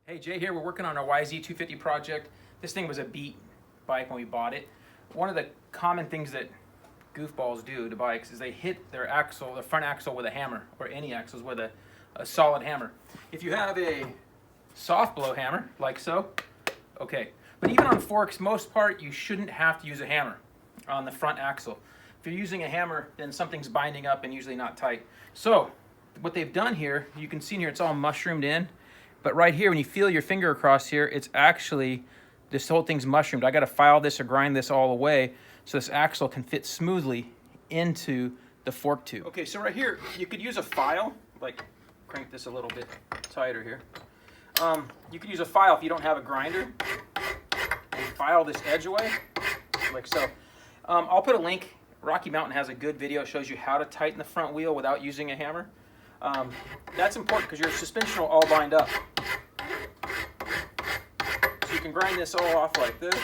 Hey, Jay here. We're working on our YZ250 project. This thing was a beat bike when we bought it. One of the common things that goofballs do to bikes is they hit their axle, their front axle, with a hammer, or any axles with a solid hammer. If you have a soft blow hammer, like so, okay. But even on forks, most part, you shouldn't have to use a hammer on the front axle. If you're using a hammer, then something's binding up and usually not tight. So what they've done here, you can see here, it's all mushroomed in. But right here, when you feel your finger across here, it's actually, this whole thing's mushroomed. I gotta file this or grind this all away so this axle can fit smoothly into the fork tube. Okay, so right here, you could use a file, like crank this a little bit tighter here. You could use a file if you don't have a grinder, and file this edge away, like so. I'll put a link. Rocky Mountain has a good video, shows you how to tighten the front wheel without using a hammer. That's important because your suspension will all bind up. So you can grind this all off like this.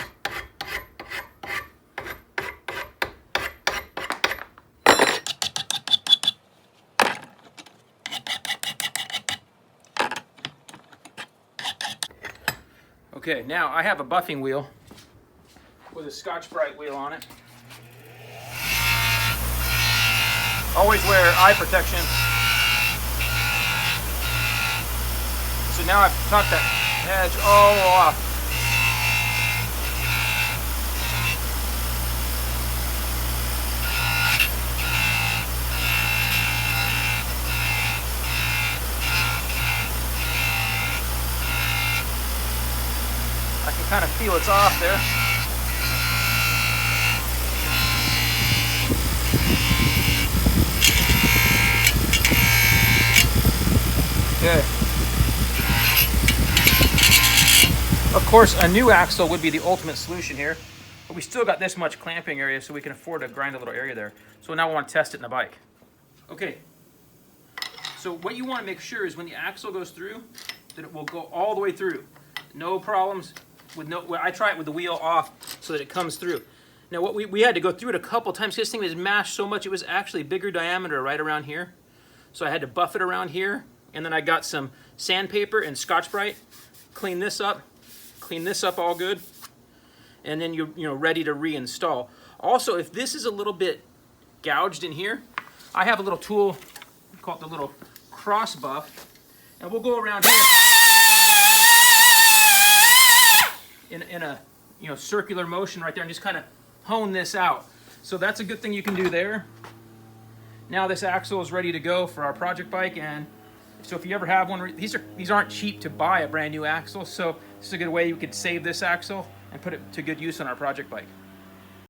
Okay, now I have a buffing wheel with a Scotch-Brite wheel on it. Always wear eye protection. So now I've cut that edge all off. I can kind of feel it's off there. Okay. Of course, a new axle would be the ultimate solution here, but we still got this much clamping area, so we can afford to grind a little area there. So now we want to test it in the bike. Okay. So what you want to make sure is when the axle goes through, that it will go all the way through. No problems. I try it with the wheel off so that it comes through. Now what we had to go through it a couple times. This thing was mashed so much, it was actually bigger diameter right around here. So I had to buff it around here, and then I got some sandpaper and Scotch-Brite, clean this up all good, and then you're ready to reinstall. Also, if this is a little bit gouged in here, I have a little tool called the little cross buff, and we'll go around here in a circular motion right there and just kind of hone this out. So that's a good thing you can do there. Now this axle is ready to go for our project bike, and so if you ever have one, these aren't cheap to buy a brand new axle, so this is a good way you could save this axle and put it to good use on our project bike.